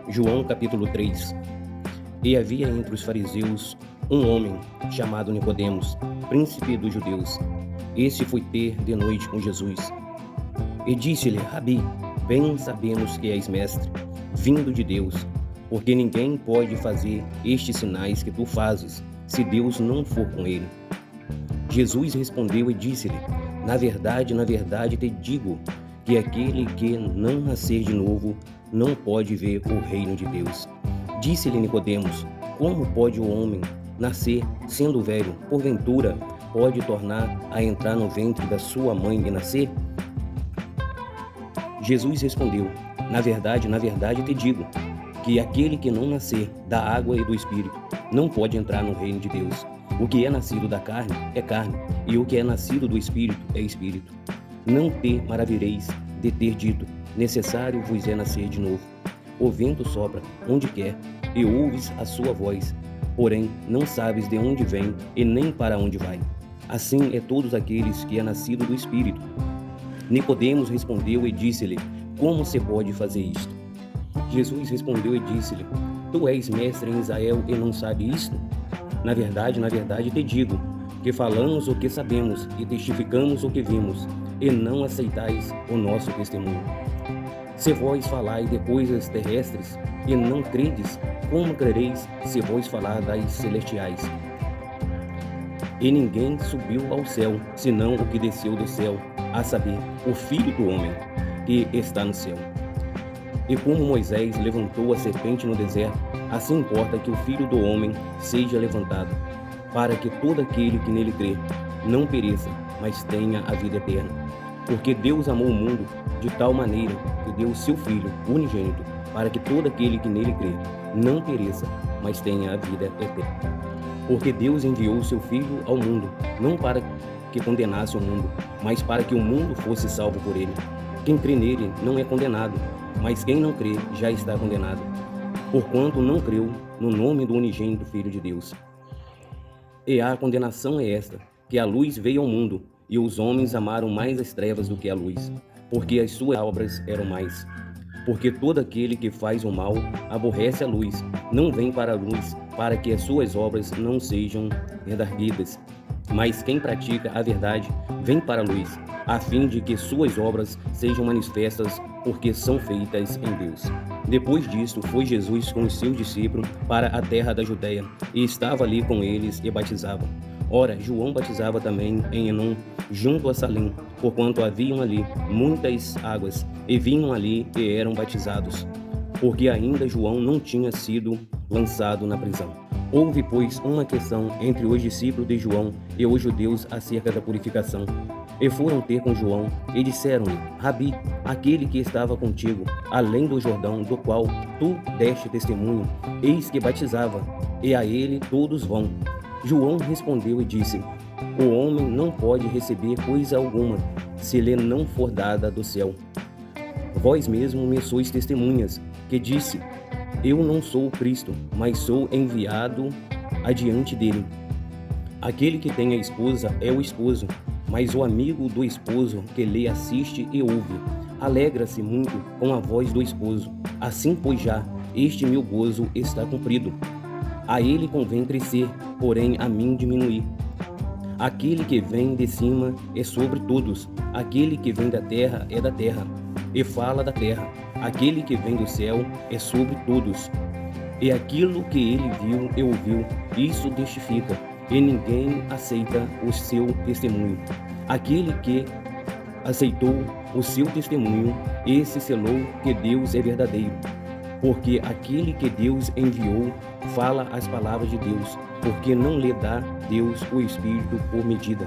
João capítulo 3. E havia entre os fariseus um homem chamado Nicodemos, príncipe dos judeus. Este foi ter de noite com Jesus. E disse-lhe: Rabi, bem sabemos que és mestre, vindo de Deus, porque ninguém pode fazer estes sinais que tu fazes, se Deus não for com ele. Jesus respondeu e disse-lhe: na verdade te digo, que aquele que não nascer de novo não pode ver o reino de Deus. Disse-lhe Nicodemos: como pode o homem nascer sendo velho? Porventura pode tornar a entrar no ventre da sua mãe e nascer? Jesus respondeu: na verdade te digo, que aquele que não nascer da água e do Espírito não pode entrar no reino de Deus. O que é nascido da carne é carne, e o que é nascido do Espírito é Espírito. Não te maravilheis de ter dito: necessário vos é nascer de novo. O vento sopra onde quer, e ouves a sua voz, porém não sabes de onde vem e nem para onde vai. Assim é todos aqueles que é nascido do Espírito. Nicodemos respondeu e disse-lhe: como se pode fazer isto? Jesus respondeu e disse-lhe: tu és mestre em Israel e não sabes isto? Na verdade te digo, que falamos o que sabemos e testificamos o que vimos, e não aceitais o nosso testemunho. Se vós falai de coisas terrestres e não credes, como crereis se vós falar das celestiais? E ninguém subiu ao céu, senão o que desceu do céu, a saber, o Filho do homem, que está no céu. E como Moisés levantou a serpente no deserto, assim importa que o Filho do homem seja levantado, para que todo aquele que nele crê não pereça, mas tenha a vida eterna. Porque Deus amou o mundo de tal maneira que deu o seu Filho unigênito, para que todo aquele que nele crê não pereça, mas tenha a vida eterna. Porque Deus enviou o seu Filho ao mundo, não para que condenasse o mundo, mas para que o mundo fosse salvo por ele. Quem crê nele não é condenado, mas quem não crê já está condenado, porquanto não creu no nome do unigênito Filho de Deus. E a condenação é esta, que a luz veio ao mundo, e os homens amaram mais as trevas do que a luz, porque as suas obras eram mais. Porque todo aquele que faz o mal aborrece a luz, não vem para a luz, para que as suas obras não sejam redarguidas. Mas quem pratica a verdade vem para a luz, a fim de que suas obras sejam manifestas, porque são feitas em Deus. Depois disto, foi Jesus com os seus discípulos para a terra da Judeia, e estava ali com eles e batizava. Ora, João batizava também em Enom, junto a Salim, porquanto haviam ali muitas águas, e vinham ali e eram batizados, porque ainda João não tinha sido lançado na prisão. Houve, pois, uma questão entre os discípulos de João e os judeus acerca da purificação. E foram ter com João, e disseram-lhe: Rabi, aquele que estava contigo, além do Jordão, do qual tu deste testemunho, eis que batizava, e a ele todos vão. João respondeu e disse: o homem não pode receber coisa alguma, se lhe não for dada do céu. Vós mesmo me sois testemunhas, que disse: eu não sou o Cristo, mas sou enviado adiante dele. Aquele que tem a esposa é o esposo, mas o amigo do esposo que lhe assiste e ouve, alegra-se muito com a voz do esposo. Assim, pois já, este meu gozo está cumprido. A ele convém crescer, porém a mim diminuir. Aquele que vem de cima é sobre todos, aquele que vem da terra é da terra, e fala da terra. Aquele que vem do céu é sobre todos. E aquilo que ele viu e ouviu, isso testifica, e ninguém aceita o seu testemunho. Aquele que aceitou o seu testemunho, esse selou que Deus é verdadeiro. Porque aquele que Deus enviou fala as palavras de Deus, porque não lhe dá Deus o Espírito por medida.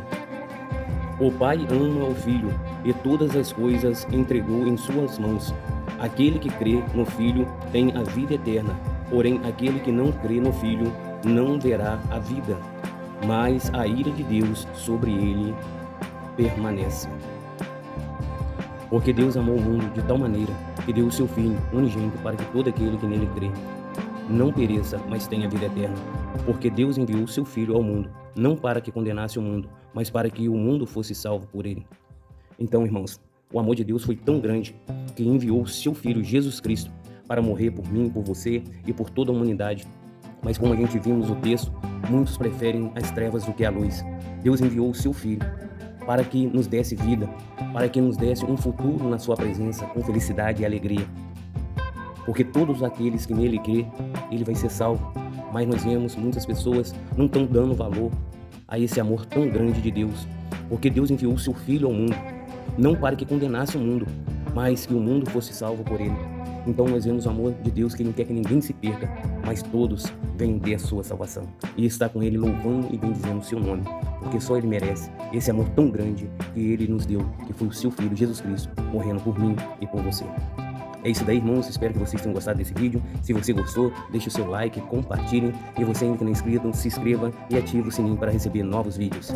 O Pai ama o Filho, e todas as coisas entregou em suas mãos. Aquele que crê no Filho tem a vida eterna, porém aquele que não crê no Filho não verá a vida, mas a ira de Deus sobre ele permanece. Porque Deus amou o mundo de tal maneira que deu o seu Filho unigênito, para que todo aquele que nele crê não pereça, mas tenha vida eterna. Porque Deus enviou o seu Filho ao mundo, não para que condenasse o mundo, mas para que o mundo fosse salvo por ele. Então, irmãos, o amor de Deus foi tão grande que enviou o seu Filho Jesus Cristo para morrer por mim, por você e por toda a humanidade. Mas como a gente vimos no texto, muitos preferem as trevas do que a luz. Deus enviou o seu Filho para que nos desse vida, para que nos desse um futuro na sua presença, com felicidade e alegria. Porque todos aqueles que nele crê, ele vai ser salvo. Mas nós vemos muitas pessoas não estão dando valor a esse amor tão grande de Deus. Porque Deus enviou o seu Filho ao mundo, não para que condenasse o mundo, mas que o mundo fosse salvo por ele. Então nós vemos o amor de Deus, que não quer que ninguém se perca, mas todos venham ter a sua salvação. E está com ele louvando e bendizendo o seu nome, porque só ele merece esse amor tão grande que ele nos deu, que foi o seu Filho Jesus Cristo, morrendo por mim e por você. É isso daí, irmãos, espero que vocês tenham gostado desse vídeo. Se você gostou, deixe o seu like, compartilhem, e você ainda que não é inscrito, se inscreva e ative o sininho para receber novos vídeos.